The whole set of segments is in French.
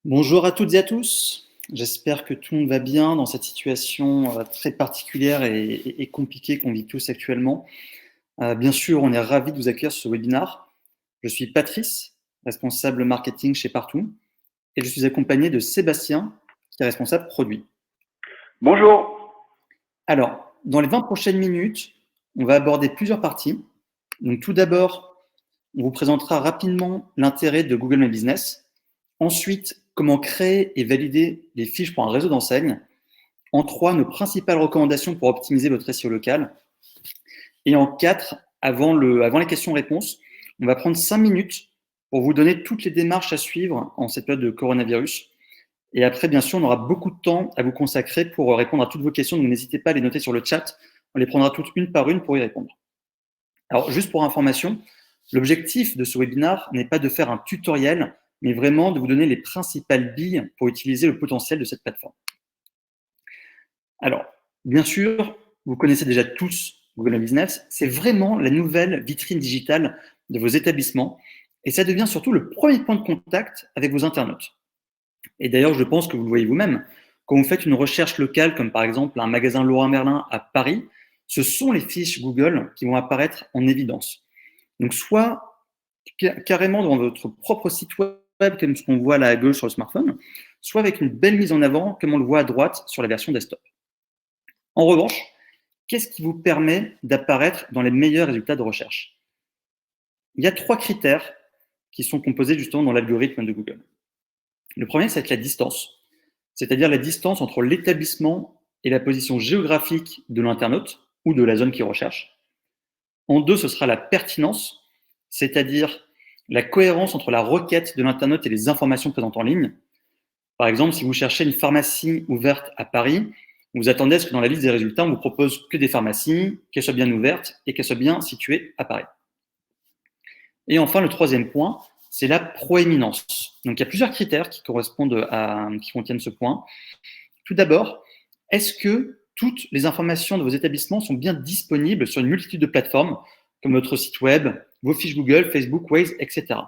Bonjour à toutes et à tous. J'espère que tout le monde va bien dans cette situation très particulière et compliquée qu'on vit tous actuellement. Bien sûr, on est ravis de vous accueillir sur ce webinaire. Je suis Patrice, responsable marketing chez Partout, et je suis accompagné de Sébastien, qui est responsable produit. Bonjour. Alors, dans les 20 prochaines minutes, on va aborder plusieurs parties. Donc, tout d'abord, on vous présentera rapidement l'intérêt de Google My Business. Ensuite, comment créer et valider les fiches pour un réseau d'enseignes. En 3, nos principales recommandations pour optimiser votre SEO local. Et en 4, avant les questions-réponses, on va prendre 5 minutes pour vous donner toutes les démarches à suivre en cette période de coronavirus. Et après, bien sûr, on aura beaucoup de temps à vous consacrer pour répondre à toutes vos questions. Donc, n'hésitez pas à les noter sur le chat. On les prendra toutes une par une pour y répondre. Alors, juste pour information, l'objectif de ce webinaire n'est pas de faire un tutoriel, mais vraiment de vous donner les principales billes pour utiliser le potentiel de cette plateforme. Alors, bien sûr, vous connaissez déjà tous Google My Business. C'est vraiment la nouvelle vitrine digitale de vos établissements et ça devient surtout le premier point de contact avec vos internautes. Et d'ailleurs, je pense que vous le voyez vous-même, quand vous faites une recherche locale, comme par exemple un magasin Leroy Merlin à Paris, ce sont les fiches Google qui vont apparaître en évidence. Donc, soit carrément dans votre propre site web, comme ce qu'on voit là à gauche sur le smartphone, soit avec une belle mise en avant, comme on le voit à droite sur la version desktop. En revanche, qu'est-ce qui vous permet d'apparaître dans les meilleurs résultats de recherche? Il y a 3 critères qui sont composés justement dans l'algorithme de Google. Le premier, c'est la distance, c'est-à-dire la distance entre l'établissement et la position géographique de l'internaute ou de la zone qu'il recherche. En 2, ce sera la pertinence, c'est-à-dire la cohérence entre la requête de l'internaute et les informations présentes en ligne. Par exemple, si vous cherchez une pharmacie ouverte à Paris, vous attendez à ce que dans la liste des résultats, on vous propose que des pharmacies, qu'elles soient bien ouvertes et qu'elles soient bien situées à Paris. Et enfin, le troisième point, c'est la proéminence. Donc, il y a plusieurs critères qui contiennent ce point. Tout d'abord, est-ce que toutes les informations de vos établissements sont bien disponibles sur une multitude de plateformes, comme votre site web, vos fiches Google, Facebook, Waze, etc.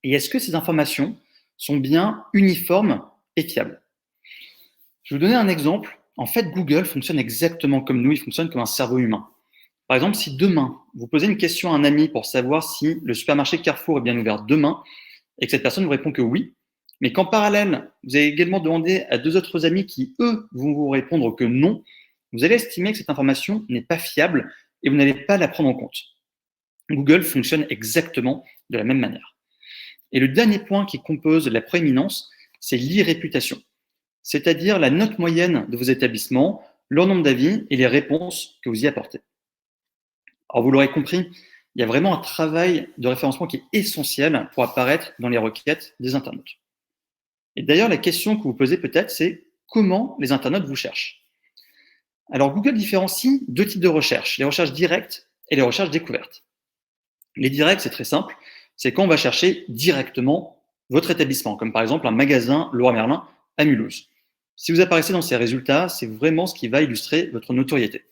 Et est-ce que ces informations sont bien uniformes et fiables? Je vais vous donner un exemple. En fait, Google fonctionne exactement comme nous, il fonctionne comme un cerveau humain. Par exemple, si demain, vous posez une question à un ami pour savoir si le supermarché Carrefour est bien ouvert demain, et que cette personne vous répond que oui, mais qu'en parallèle, vous avez également demandé à 2 autres amis qui, eux, vont vous répondre que non, vous allez estimer que cette information n'est pas fiable et vous n'allez pas la prendre en compte. Google fonctionne exactement de la même manière. Et le dernier point qui compose la prééminence, c'est l'e-réputation, c'est-à-dire la note moyenne de vos établissements, leur nombre d'avis et les réponses que vous y apportez. Alors, vous l'aurez compris, il y a vraiment un travail de référencement qui est essentiel pour apparaître dans les requêtes des internautes. Et d'ailleurs, la question que vous posez peut-être, c'est comment les internautes vous cherchent? Alors, Google différencie 2 types de recherches, les recherches directes et les recherches découvertes. Les directs, c'est très simple, c'est quand on va chercher directement votre établissement, comme par exemple un magasin Leroy Merlin à Mulhouse. Si vous apparaissez dans ces résultats, c'est vraiment ce qui va illustrer votre notoriété.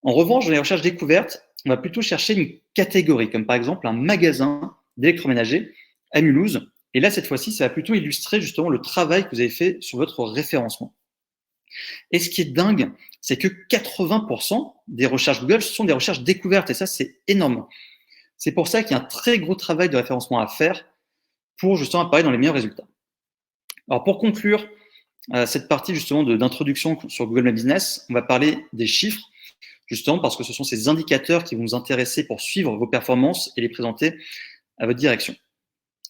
En revanche, dans les recherches découvertes, on va plutôt chercher une catégorie, comme par exemple un magasin d'électroménager à Mulhouse. Et là, cette fois-ci, ça va plutôt illustrer justement le travail que vous avez fait sur votre référencement. Et ce qui est dingue, c'est que 80% des recherches Google sont des recherches découvertes. Et ça, c'est énorme. C'est pour ça qu'il y a un très gros travail de référencement à faire pour justement apparaître dans les meilleurs résultats. Alors, pour conclure cette partie justement d'introduction sur Google My Business, on va parler des chiffres, justement parce que ce sont ces indicateurs qui vont nous intéresser pour suivre vos performances et les présenter à votre direction.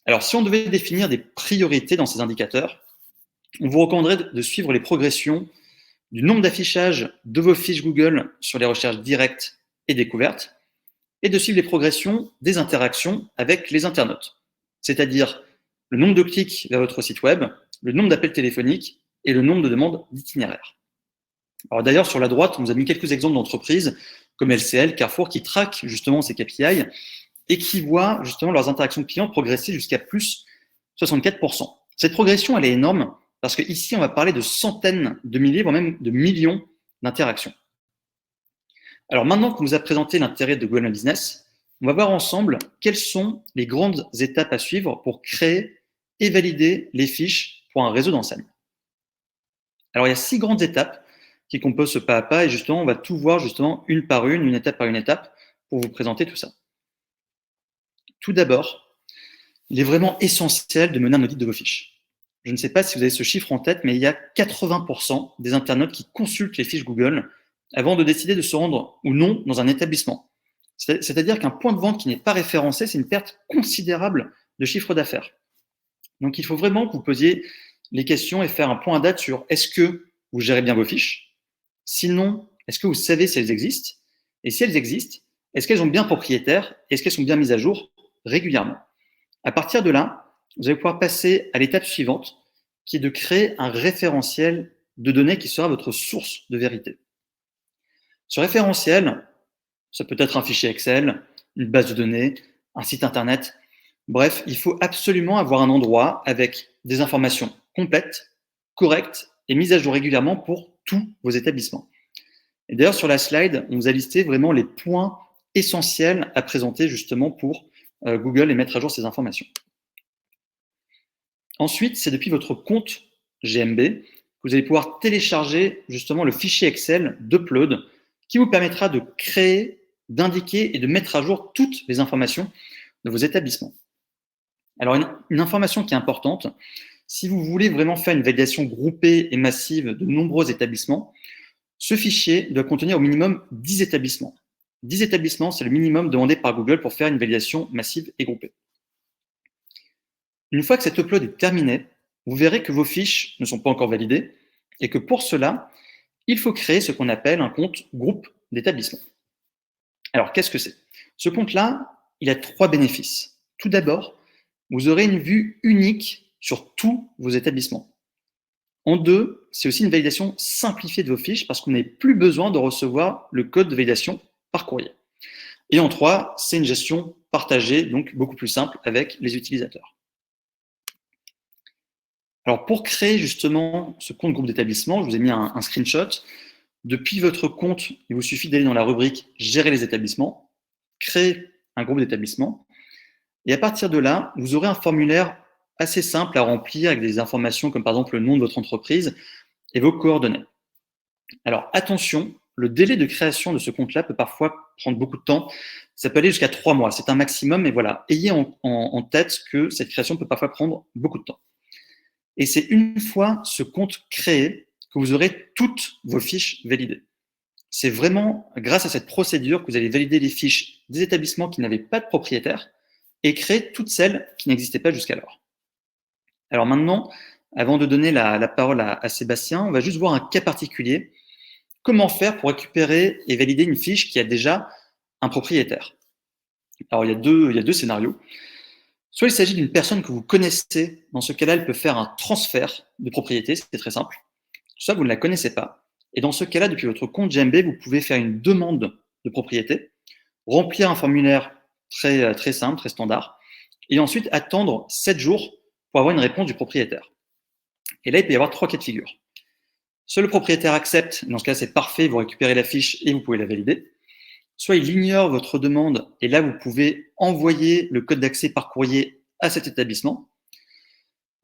Alors, si on devait définir des priorités dans ces indicateurs, on vous recommanderait de suivre les progressions du nombre d'affichages de vos fiches Google sur les recherches directes et découvertes, et de suivre les progressions des interactions avec les internautes, c'est-à-dire le nombre de clics vers votre site web, le nombre d'appels téléphoniques et le nombre de demandes d'itinéraire. Alors d'ailleurs, sur la droite, on vous a mis quelques exemples d'entreprises comme LCL, Carrefour, qui traquent justement ces KPI et qui voient justement leurs interactions clients progresser jusqu'à plus 64%. Cette progression, elle est énorme parce qu'ici, on va parler de centaines de milliers, voire même de millions d'interactions. Alors maintenant qu'on vous a présenté l'intérêt de Google My Business, on va voir ensemble quelles sont les grandes étapes à suivre pour créer et valider les fiches pour un réseau d'enseignes. Alors, il y a 6 grandes étapes qui composent ce pas à pas et justement, on va tout voir justement une par une étape par une étape pour vous présenter tout ça. Tout d'abord, il est vraiment essentiel de mener un audit de vos fiches. Je ne sais pas si vous avez ce chiffre en tête, mais il y a 80% des internautes qui consultent les fiches Google avant de décider de se rendre ou non dans un établissement. C'est-à-dire qu'un point de vente qui n'est pas référencé, c'est une perte considérable de chiffre d'affaires. Donc, il faut vraiment que vous posiez les questions et faire un point à date sur est-ce que vous gérez bien vos fiches? Sinon, est-ce que vous savez si elles existent? Et si elles existent, est-ce qu'elles ont bien propriétaire? Est-ce qu'elles sont bien mises à jour régulièrement? À partir de là, vous allez pouvoir passer à l'étape suivante, qui est de créer un référentiel de données qui sera votre source de vérité. Ce référentiel, ça peut être un fichier Excel, une base de données, un site internet. Bref, il faut absolument avoir un endroit avec des informations complètes, correctes et mises à jour régulièrement pour tous vos établissements. Et d'ailleurs, sur la slide, on vous a listé vraiment les points essentiels à présenter justement pour Google et mettre à jour ces informations. Ensuite, c'est depuis votre compte GMB que vous allez pouvoir télécharger justement le fichier Excel d'Upload qui vous permettra de créer, d'indiquer et de mettre à jour toutes les informations de vos établissements. Alors, une information qui est importante, si vous voulez vraiment faire une validation groupée et massive de nombreux établissements, ce fichier doit contenir au minimum 10 établissements. 10 établissements, c'est le minimum demandé par Google pour faire une validation massive et groupée. Une fois que cet upload est terminé, vous verrez que vos fiches ne sont pas encore validées et que pour cela, il faut créer ce qu'on appelle un compte groupe d'établissement. Alors, qu'est-ce que c'est? Ce compte-là, il a 3 bénéfices. Tout d'abord, vous aurez une vue unique sur tous vos établissements. En 2, c'est aussi une validation simplifiée de vos fiches parce qu'on n'a plus besoin de recevoir le code de validation par courrier. Et en 3, c'est une gestion partagée, donc beaucoup plus simple avec les utilisateurs. Alors, pour créer justement ce compte groupe d'établissement, je vous ai mis un screenshot. Depuis votre compte, il vous suffit d'aller dans la rubrique « Gérer les établissements », créer un groupe d'établissements. Et à partir de là, vous aurez un formulaire assez simple à remplir avec des informations comme par exemple le nom de votre entreprise et vos coordonnées. Alors, attention, le délai de création de ce compte-là peut parfois prendre beaucoup de temps. Ça peut aller jusqu'à 3 mois. C'est un maximum, mais voilà, ayez en tête que cette création peut parfois prendre beaucoup de temps. Et c'est une fois ce compte créé que vous aurez toutes vos fiches validées. C'est vraiment grâce à cette procédure que vous allez valider les fiches des établissements qui n'avaient pas de propriétaire et créer toutes celles qui n'existaient pas jusqu'alors. Alors maintenant, avant de donner la parole à Sébastien, on va juste voir un cas particulier. Comment faire pour récupérer et valider une fiche qui a déjà un propriétaire? Alors, il y a deux scénarios. Soit il s'agit d'une personne que vous connaissez, dans ce cas-là, elle peut faire un transfert de propriété, c'est très simple. Soit vous ne la connaissez pas, et dans ce cas-là, depuis votre compte GMB, vous pouvez faire une demande de propriété, remplir un formulaire très simple, très standard, et ensuite attendre 7 jours pour avoir une réponse du propriétaire. Et là, il peut y avoir 3 cas de figure. Soit le propriétaire accepte, dans ce cas, c'est parfait, vous récupérez la fiche et vous pouvez la valider. Soit il ignore votre demande et là, vous pouvez envoyer le code d'accès par courrier à cet établissement.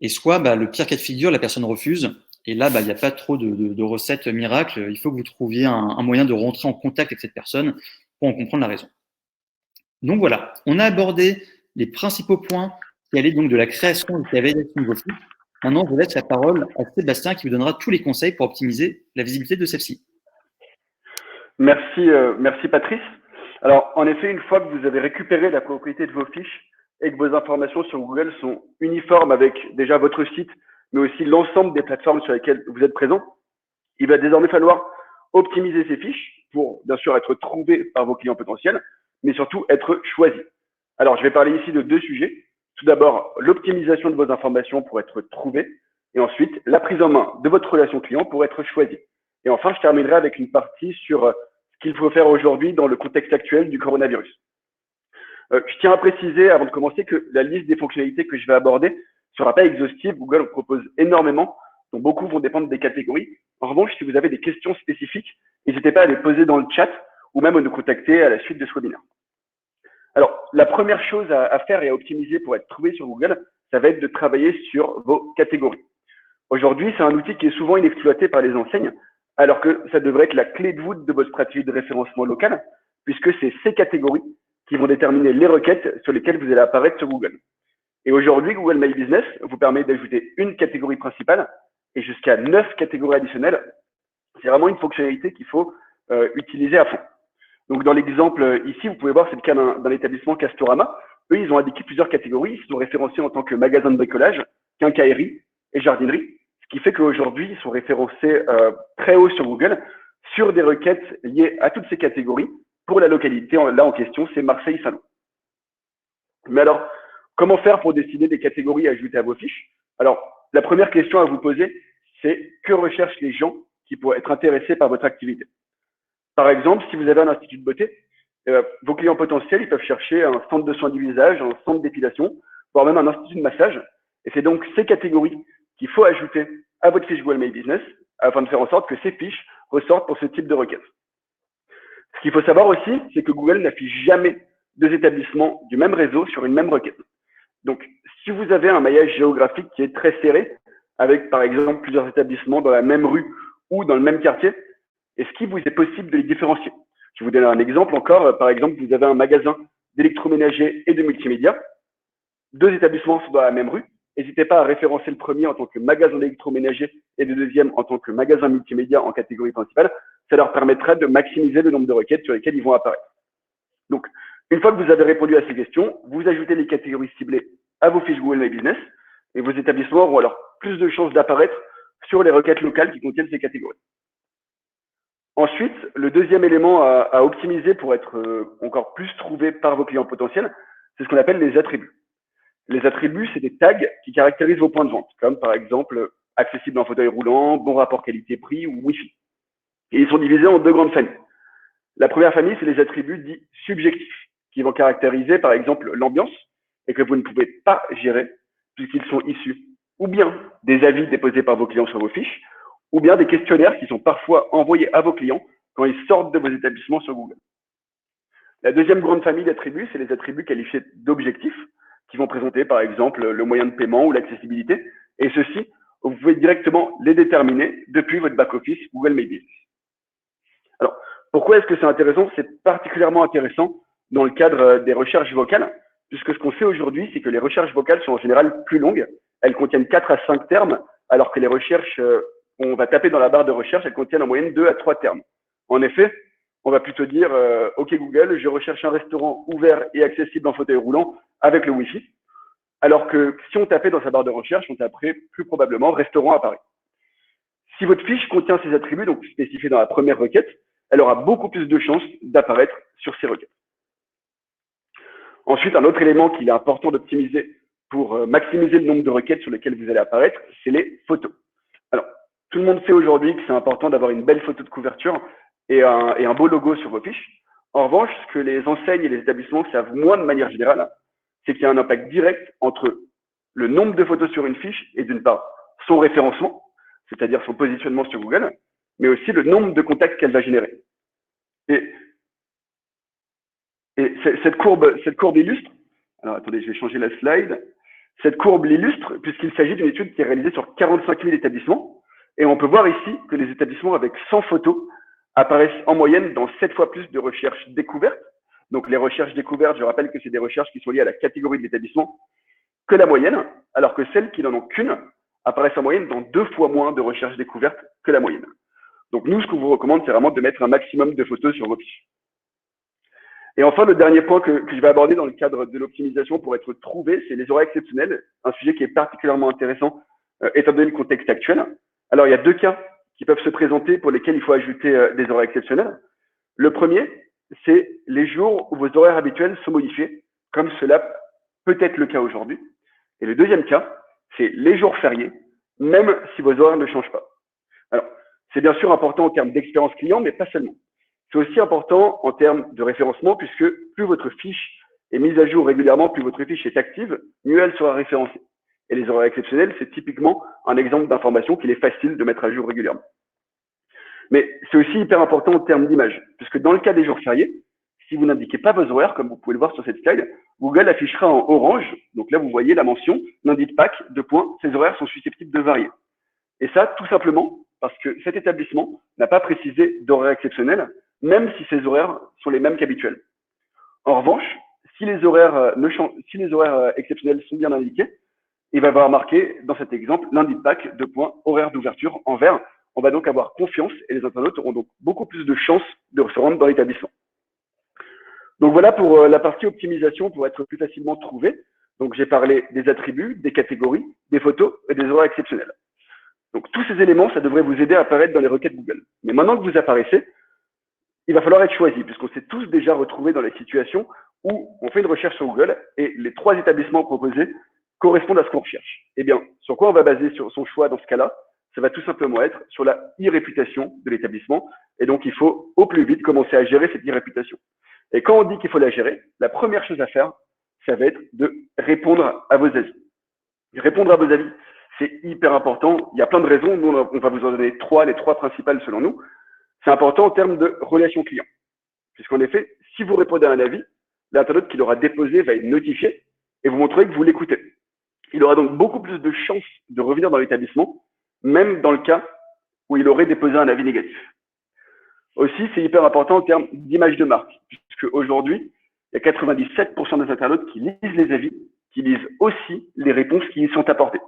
Et soit, le pire cas de figure, la personne refuse. Et là, il n'y a pas trop de recettes miracles. Il faut que vous trouviez un moyen de rentrer en contact avec cette personne pour en comprendre la raison. Donc voilà, on a abordé les principaux points qui allaient donc de la création et de la validation de vos fiches. Maintenant, je laisse la parole à Sébastien qui vous donnera tous les conseils pour optimiser la visibilité de celle-ci. Merci Patrice. Alors, en effet, une fois que vous avez récupéré la propriété de vos fiches et que vos informations sur Google sont uniformes avec déjà votre site, mais aussi l'ensemble des plateformes sur lesquelles vous êtes présent, il va désormais falloir optimiser ces fiches pour, bien sûr, être trouvées par vos clients potentiels, mais surtout être choisies. Alors, je vais parler ici de 2 sujets. Tout d'abord, l'optimisation de vos informations pour être trouvées, et ensuite, la prise en main de votre relation client pour être choisie. Et enfin, je terminerai avec une partie sur ce qu'il faut faire aujourd'hui dans le contexte actuel du coronavirus. Je tiens à préciser, avant de commencer, que la liste des fonctionnalités que je vais aborder ne sera pas exhaustive. Google en propose énormément, dont beaucoup vont dépendre des catégories. En revanche, si vous avez des questions spécifiques, n'hésitez pas à les poser dans le chat ou même à nous contacter à la suite de ce webinaire. Alors, la première chose à faire et à optimiser pour être trouvé sur Google, ça va être de travailler sur vos catégories. Aujourd'hui, c'est un outil qui est souvent inexploité par les enseignes, alors que ça devrait être la clé de voûte de votre stratégie de référencement local, puisque c'est ces catégories qui vont déterminer les requêtes sur lesquelles vous allez apparaître sur Google. Et aujourd'hui, Google My Business vous permet d'ajouter une catégorie principale et jusqu'à 9 catégories additionnelles. C'est vraiment une fonctionnalité qu'il faut utiliser à fond. Donc, dans l'exemple ici, vous pouvez voir, c'est le cas d'un établissement Castorama. Eux, ils ont indiqué plusieurs catégories. Ils sont référencés en tant que magasin de bricolage, quincaillerie et jardinerie. Ce qui fait qu'aujourd'hui, ils sont référencés très haut sur Google sur des requêtes liées à toutes ces catégories. Pour la localité, là en question, c'est Marseille-Salon. Mais alors, comment faire pour décider des catégories à ajouter à vos fiches? Alors, la première question à vous poser, c'est que recherchent les gens qui pourraient être intéressés par votre activité? Par exemple, si vous avez un institut de beauté, vos clients potentiels, ils peuvent chercher un centre de soins du visage, un centre d'épilation, voire même un institut de massage. Et c'est donc ces catégories qu'il faut ajouter à votre fiche Google My Business afin de faire en sorte que ces fiches ressortent pour ce type de requête. Ce qu'il faut savoir aussi, c'est que Google n'affiche jamais deux établissements du même réseau sur une même requête. Donc, si vous avez un maillage géographique qui est très serré, avec par exemple plusieurs établissements dans la même rue ou dans le même quartier, est-ce qu'il vous est possible de les différencier? Je vais vous donner un exemple encore. Par exemple, vous avez un magasin d'électroménager et de multimédia. Deux établissements sont dans la même rue. N'hésitez pas à référencer le premier en tant que magasin d'électroménager et le deuxième en tant que magasin multimédia en catégorie principale. Ça leur permettra de maximiser le nombre de requêtes sur lesquelles ils vont apparaître. Donc, une fois que vous avez répondu à ces questions, vous ajoutez les catégories ciblées à vos fiches Google My Business et vos établissements auront alors plus de chances d'apparaître sur les requêtes locales qui contiennent ces catégories. Ensuite, le deuxième élément à optimiser pour être encore plus trouvé par vos clients potentiels, c'est ce qu'on appelle les attributs. Les attributs, c'est des tags qui caractérisent vos points de vente, comme par exemple accessible en fauteuil roulant, bon rapport qualité-prix ou Wi-Fi. Et ils sont divisés en deux grandes familles. La première famille, c'est les attributs dits subjectifs, qui vont caractériser par exemple l'ambiance et que vous ne pouvez pas gérer puisqu'ils sont issus ou bien des avis déposés par vos clients sur vos fiches, ou bien des questionnaires qui sont parfois envoyés à vos clients quand ils sortent de vos établissements sur Google. La deuxième grande famille d'attributs, c'est les attributs qualifiés d'objectifs, qui vont présenter par exemple le moyen de paiement ou l'accessibilité, et ceux-ci, vous pouvez directement les déterminer depuis votre back-office Google My Business. Alors, pourquoi est-ce que c'est intéressant? C'est particulièrement intéressant dans le cadre des recherches vocales, puisque ce qu'on sait aujourd'hui, c'est que les recherches vocales sont en général plus longues. Elles contiennent 4 à 5 termes, alors que les recherches, on va taper dans la barre de recherche, elles contiennent en moyenne 2 à 3 termes. En effet, on va plutôt dire OK Google, je recherche un restaurant ouvert et accessible en fauteuil roulant avec le Wi-Fi. Alors que si on tapait dans sa barre de recherche, on taperait plus probablement restaurant à Paris. Si votre fiche contient ces attributs, donc spécifiés dans la première requête, elle aura beaucoup plus de chances d'apparaître sur ces requêtes. Ensuite, un autre élément qu'il est important d'optimiser pour maximiser le nombre de requêtes sur lesquelles vous allez apparaître, c'est les photos. Alors, tout le monde sait aujourd'hui que c'est important d'avoir une belle photo de couverture et un beau logo sur vos fiches. En revanche, ce que les enseignes et les établissements savent moins de manière générale, c'est qu'il y a un impact direct entre le nombre de photos sur une fiche et d'une part son référencement, c'est-à-dire son positionnement sur Google, mais aussi le nombre de contacts qu'elle va générer. Et cette courbe illustre, alors attendez, je vais changer la slide. Cette courbe l'illustre puisqu'il s'agit d'une étude qui est réalisée sur 45 000 établissements. Et on peut voir ici que les établissements avec 100 photos apparaissent en moyenne dans 7 fois plus de recherches découvertes. Donc les recherches découvertes, je rappelle que c'est des recherches qui sont liées à la catégorie de l'établissement, que la moyenne, alors que celles qui n'en ont qu'une apparaissent en moyenne dans 2 fois moins de recherches découvertes que la moyenne. Donc nous, ce qu'on vous recommande, c'est vraiment de mettre un maximum de photos sur vos fiches. Et enfin, le dernier point que je vais aborder dans le cadre de l'optimisation pour être trouvé, c'est les horaires exceptionnels, un sujet qui est particulièrement intéressant étant donné le contexte actuel. Alors, il y a 2 cas qui peuvent se présenter pour lesquels il faut ajouter des horaires exceptionnels. Le premier, c'est les jours où vos horaires habituels sont modifiés, comme cela peut être le cas aujourd'hui. Et le deuxième cas, c'est les jours fériés, même si vos horaires ne changent pas. Alors, c'est bien sûr important en termes d'expérience client, mais pas seulement. C'est aussi important en termes de référencement, puisque plus votre fiche est mise à jour régulièrement, plus votre fiche est active, mieux elle sera référencée. Et les horaires exceptionnels, c'est typiquement un exemple d'information qu'il est facile de mettre à jour régulièrement. Mais c'est aussi hyper important en termes d'image, puisque dans le cas des jours fériés, si vous n'indiquez pas vos horaires, comme vous pouvez le voir sur cette slide, Google affichera en orange, donc là vous voyez la mention, lundi de Pâques, ces horaires sont susceptibles de varier. Et ça, tout simplement parce que cet établissement n'a pas précisé d'horaire exceptionnel, même si ces horaires sont les mêmes qu'habituels. En revanche, si les horaires, exceptionnels sont bien indiqués, il va y avoir marqué dans cet exemple lundi de Pâques, horaire d'ouverture en vert. On va donc avoir confiance et les internautes auront donc beaucoup plus de chances de se rendre dans l'établissement. Donc voilà pour la partie optimisation pour être plus facilement trouvé. Donc j'ai parlé des attributs, des catégories, des photos et des horaires exceptionnels. Donc tous ces éléments, ça devrait vous aider à apparaître dans les requêtes Google. Mais maintenant que vous apparaissez, il va falloir être choisi, puisqu'on s'est tous déjà retrouvés dans les situations où on fait une recherche sur Google et les 3 établissements proposés correspondent à ce qu'on recherche. Eh bien, sur quoi on va baser son choix dans ce cas-là? Ça va tout simplement être sur la e-réputation de l'établissement. Et donc, il faut au plus vite commencer à gérer cette e-réputation. Et quand on dit qu'il faut la gérer, la première chose à faire, ça va être de répondre à vos avis. Répondre à vos avis, c'est hyper important. Il y a plein de raisons. Nous, on va vous en donner 3, les 3 principales selon nous. C'est important en termes de relation client. Puisqu'en effet, si vous répondez à un avis, l'internaute qui l'aura déposé va être notifié et vous montrer que vous l'écoutez. Il aura donc beaucoup plus de chances de revenir dans l'établissement, même dans le cas où il aurait déposé un avis négatif. Aussi, c'est hyper important en termes d'image de marque, puisque aujourd'hui, il y a 97% des internautes qui lisent les avis, qui lisent aussi les réponses qui y sont apportées.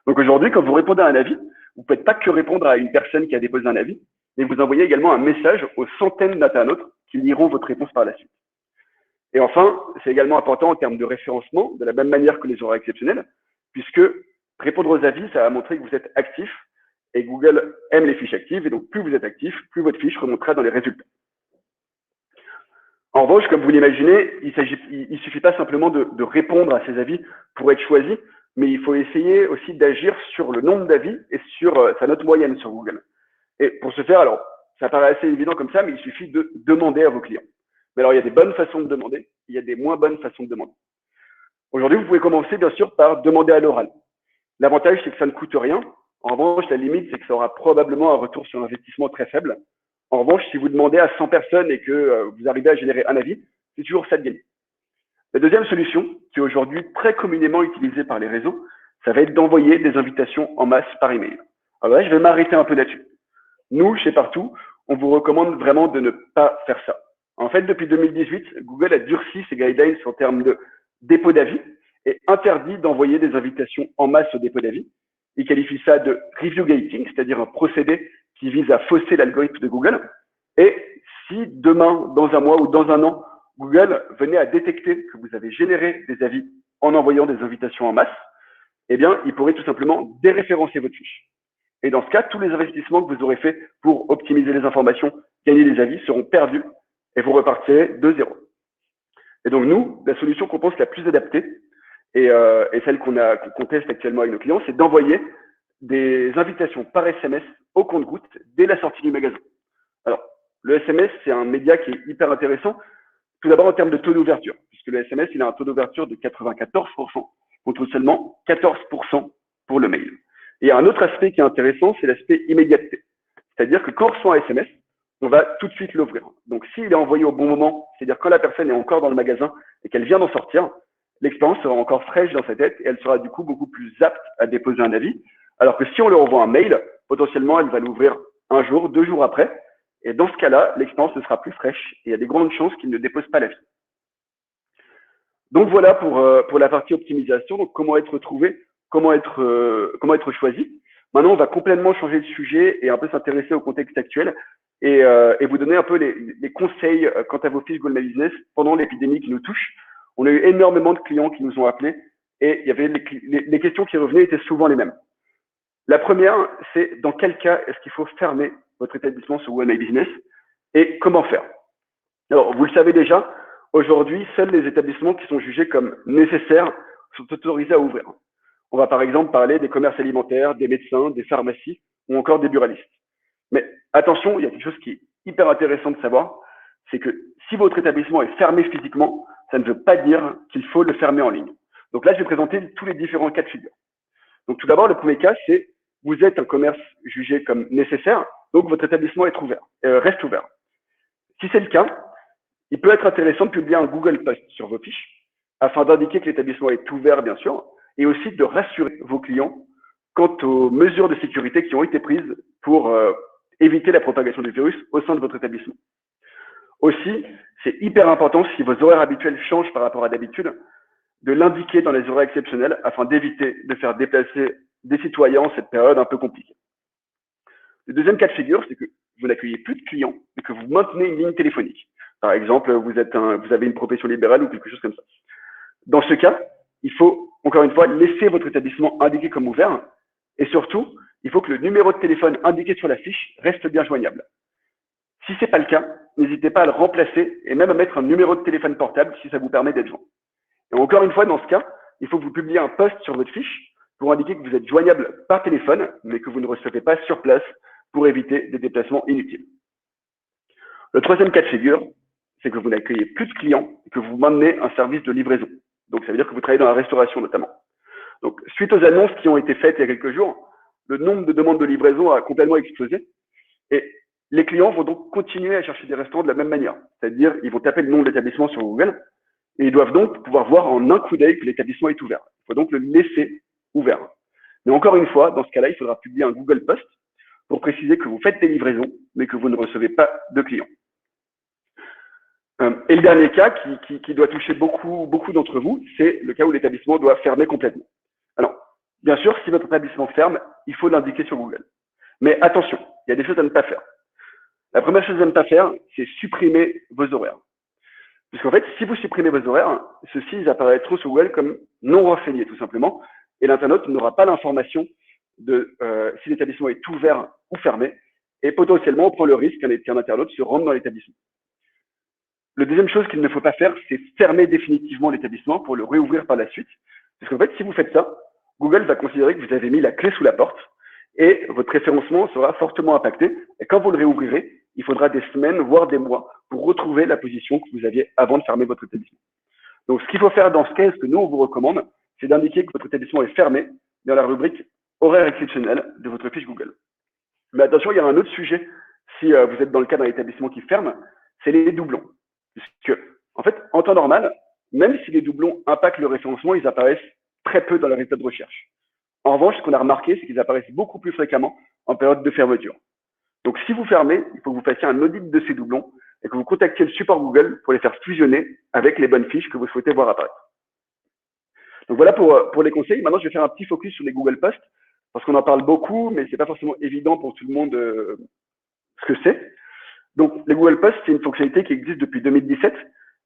Donc aujourd'hui, quand vous répondez à un avis, vous ne pouvez pas que répondre à une personne qui a déposé un avis, mais vous envoyez également un message aux centaines d'internautes qui liront votre réponse par la suite. Et enfin, c'est également important en termes de référencement, de la même manière que les horaires exceptionnels, puisque répondre aux avis, ça va montrer que vous êtes actif, et Google aime les fiches actives, et donc plus vous êtes actif, plus votre fiche remontera dans les résultats. En revanche, comme vous l'imaginez, il suffit pas simplement de répondre à ces avis pour être choisi, mais il faut essayer aussi d'agir sur le nombre d'avis et sur sa note moyenne sur Google. Et pour ce faire, alors, ça paraît assez évident comme ça, mais il suffit de demander à vos clients. Mais alors, il y a des bonnes façons de demander, il y a des moins bonnes façons de demander. Aujourd'hui, vous pouvez commencer, bien sûr, par demander à l'oral. L'avantage, c'est que ça ne coûte rien. En revanche, la limite, c'est que ça aura probablement un retour sur investissement très faible. En revanche, si vous demandez à 100 personnes et que vous arrivez à générer un avis, c'est toujours ça de gagner. La deuxième solution, qui est aujourd'hui très communément utilisée par les réseaux, ça va être d'envoyer des invitations en masse par email. Alors là, je vais m'arrêter un peu là-dessus. Nous, chez Partout, on vous recommande vraiment de ne pas faire ça. En fait, depuis 2018, Google a durci ses guidelines en termes de dépôt d'avis et interdit d'envoyer des invitations en masse au dépôt d'avis. Il qualifie ça de review gating, c'est-à-dire un procédé qui vise à fausser l'algorithme de Google. Et si demain, dans un mois ou dans un an, Google venait à détecter que vous avez généré des avis en envoyant des invitations en masse, eh bien, il pourrait tout simplement déréférencer votre fiche. Et dans ce cas, tous les investissements que vous aurez faits pour optimiser les informations, gagner des avis seront perdus et vous repartirez de zéro. Et donc, nous, la solution qu'on pense la plus adaptée et celle qu'on teste actuellement avec nos clients, c'est d'envoyer des invitations par SMS au compte-gouttes dès la sortie du magasin. Alors, le SMS, c'est un média qui est hyper intéressant, tout d'abord en termes de taux d'ouverture, puisque le SMS, il a un taux d'ouverture de 94% contre seulement 14% pour le mail. Et il y a un autre aspect qui est intéressant, c'est l'aspect immédiateté. C'est-à-dire que quand on reçoit un SMS, on va tout de suite l'ouvrir. Donc, s'il est envoyé au bon moment, c'est-à-dire quand la personne est encore dans le magasin et qu'elle vient d'en sortir, l'expérience sera encore fraîche dans sa tête et elle sera du coup beaucoup plus apte à déposer un avis. Alors que si on leur envoie un mail, potentiellement, elle va l'ouvrir un jour, 2 jours après. Et dans ce cas-là, l'expérience ne sera plus fraîche et il y a des grandes chances qu'il ne dépose pas l'avis. Donc voilà pour la partie optimisation. Donc comment être trouvé, comment être choisi. Maintenant, on va complètement changer de sujet et un peu s'intéresser au contexte actuel et vous donner un peu les conseils quant à vos fiches Google My Business pendant l'épidémie qui nous touche. On a eu énormément de clients qui nous ont appelés et il y avait les questions qui revenaient étaient souvent les mêmes. La première, c'est dans quel cas est-ce qu'il faut fermer votre établissement sur Google My Business et comment faire? Alors, vous le savez déjà, aujourd'hui, seuls les établissements qui sont jugés comme nécessaires sont autorisés à ouvrir. On va par exemple parler des commerces alimentaires, des médecins, des pharmacies ou encore des buralistes. Mais attention, il y a quelque chose qui est hyper intéressant de savoir, c'est que si votre établissement est fermé physiquement, ça ne veut pas dire qu'il faut le fermer en ligne. Donc là, je vais présenter tous les différents cas de figure. Donc tout d'abord, le premier cas, c'est vous êtes un commerce jugé comme nécessaire, donc votre établissement reste ouvert. Si c'est le cas, il peut être intéressant de publier un Google Post sur vos fiches afin d'indiquer que l'établissement est ouvert, bien sûr, et aussi de rassurer vos clients quant aux mesures de sécurité qui ont été prises pour éviter la propagation du virus au sein de votre établissement. Aussi, c'est hyper important, si vos horaires habituels changent par rapport à d'habitude, de l'indiquer dans les horaires exceptionnels afin d'éviter de faire déplacer des citoyens en cette période un peu compliquée. Le deuxième cas de figure, c'est que vous n'accueillez plus de clients et que vous maintenez une ligne téléphonique. Par exemple, vous avez une profession libérale ou quelque chose comme ça. Dans ce cas, il faut, encore une fois, laisser votre établissement indiqué comme ouvert et surtout, il faut que le numéro de téléphone indiqué sur la fiche reste bien joignable. Si ce n'est pas le cas, n'hésitez pas à le remplacer et même à mettre un numéro de téléphone portable si ça vous permet d'être joint. Et encore une fois, dans ce cas, il faut que vous publiez un post sur votre fiche pour indiquer que vous êtes joignable par téléphone, mais que vous ne recevez pas sur place pour éviter des déplacements inutiles. Le troisième cas de figure, c'est que vous n'accueillez plus de clients et que vous maintenez un service de livraison. Donc, ça veut dire que vous travaillez dans la restauration notamment. Donc, suite aux annonces qui ont été faites il y a quelques jours, le nombre de demandes de livraison a complètement explosé. Et les clients vont donc continuer à chercher des restaurants de la même manière. C'est-à-dire, ils vont taper le nom de l'établissement sur Google et ils doivent donc pouvoir voir en un coup d'œil que l'établissement est ouvert. Il faut donc le laisser ouvert. Mais encore une fois, dans ce cas-là, il faudra publier un Google Post pour préciser que vous faites des livraisons, mais que vous ne recevez pas de clients. Et le dernier cas qui doit toucher beaucoup d'entre vous, c'est le cas où l'établissement doit fermer complètement. Alors, bien sûr, si votre établissement ferme, il faut l'indiquer sur Google. Mais attention, il y a des choses à ne pas faire. La première chose à ne pas faire, c'est supprimer vos horaires. Puisqu'en fait, si vous supprimez vos horaires, ceux-ci ils apparaîtront sur Google comme non renseignés, tout simplement, et l'internaute n'aura pas l'information de si l'établissement est ouvert ou fermé, et potentiellement on prend le risque qu'un internaute se rende dans l'établissement. La deuxième chose qu'il ne faut pas faire, c'est fermer définitivement l'établissement pour le réouvrir par la suite. Parce qu'en fait, si vous faites ça, Google va considérer que vous avez mis la clé sous la porte et votre référencement sera fortement impacté. Et quand vous le réouvrirez, il faudra des semaines, voire des mois pour retrouver la position que vous aviez avant de fermer votre établissement. Donc, ce qu'il faut faire dans ce cas, ce que nous, on vous recommande, c'est d'indiquer que votre établissement est fermé dans la rubrique horaire exceptionnel de votre fiche Google. Mais attention, il y a un autre sujet si vous êtes dans le cas d'un établissement qui ferme, c'est les doublons. Puisque, en fait, en temps normal, même si les doublons impactent le référencement, ils apparaissent très peu dans les résultats de recherche. En revanche, ce qu'on a remarqué, c'est qu'ils apparaissent beaucoup plus fréquemment en période de fermeture. Donc, si vous fermez, il faut que vous fassiez un audit de ces doublons et que vous contactiez le support Google pour les faire fusionner avec les bonnes fiches que vous souhaitez voir apparaître. Donc, voilà pour les conseils. Maintenant, je vais faire un petit focus sur les Google Posts parce qu'on en parle beaucoup, mais c'est pas forcément évident pour tout le monde ce que c'est. Donc, les Google Posts, c'est une fonctionnalité qui existe depuis 2017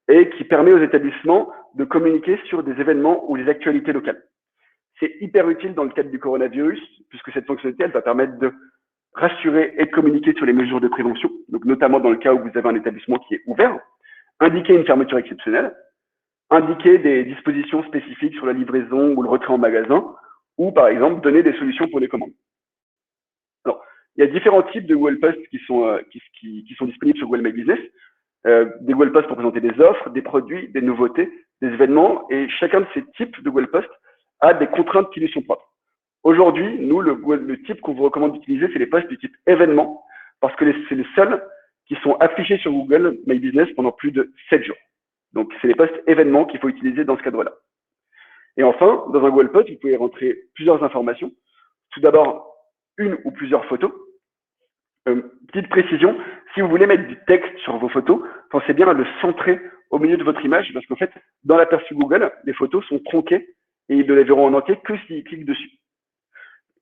et qui permet aux établissements de communiquer sur des événements ou des actualités locales. C'est hyper utile dans le cadre du coronavirus, puisque cette fonctionnalité, elle va permettre de rassurer et de communiquer sur les mesures de prévention, donc notamment dans le cas où vous avez un établissement qui est ouvert, indiquer une fermeture exceptionnelle, indiquer des dispositions spécifiques sur la livraison ou le retrait en magasin, ou par exemple donner des solutions pour les commandes. Alors, il y a différents types de Google Posts qui sont disponibles sur Google My Business. Des Google Posts pour présenter des offres, des produits, des nouveautés, des événements, et chacun de ces types de Google Posts a des contraintes qui lui sont propres. Aujourd'hui, nous, le type qu'on vous recommande d'utiliser, c'est les posts du type événement, parce que c'est les seuls qui sont affichés sur Google My Business pendant plus de 7 jours. Donc, c'est les posts événements qu'il faut utiliser dans ce cadre-là. Et enfin, dans un Google Post, vous pouvez rentrer plusieurs informations. Tout d'abord, une ou plusieurs photos. Petite précision, si vous voulez mettre du texte sur vos photos, pensez bien à le centrer au milieu de votre image, parce qu'en fait, dans l'aperçu Google, les photos sont tronquées et ils ne les verront en entier que s'ils cliquent dessus.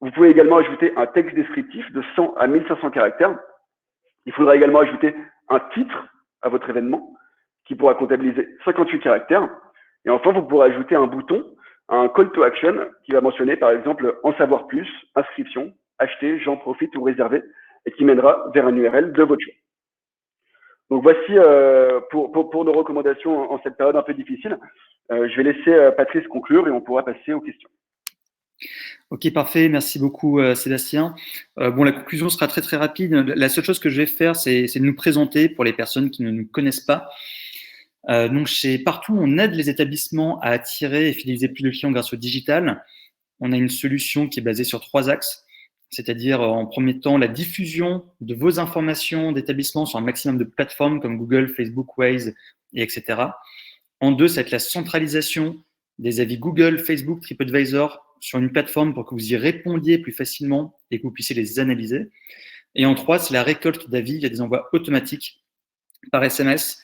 Vous pouvez également ajouter un texte descriptif de 100 à 1500 caractères. Il faudra également ajouter un titre à votre événement qui pourra comptabiliser 58 caractères. Et enfin, vous pourrez ajouter un bouton, un call to action qui va mentionner par exemple en savoir plus, inscription, acheter, j'en profite ou réserver, et qui mènera vers un URL de votre choix. Donc voici pour nos recommandations en cette période un peu difficile. Je vais laisser Patrice conclure et on pourra passer aux questions. Ok, parfait. Merci beaucoup, Sébastien. Bon, la conclusion sera très, très rapide. La seule chose que je vais faire, c'est de nous présenter pour les personnes qui ne nous connaissent pas. Donc, chez Partout, on aide les établissements à attirer et fidéliser plus de clients grâce au digital. On a une solution qui est basée sur 3 axes, c'est-à-dire en premier temps la diffusion de vos informations d'établissement sur un maximum de plateformes comme Google, Facebook, Waze, et etc. En 2, ça va être la centralisation des avis Google, Facebook, TripAdvisor sur une plateforme pour que vous y répondiez plus facilement et que vous puissiez les analyser. Et en 3, c'est la récolte d'avis via des envois automatiques par SMS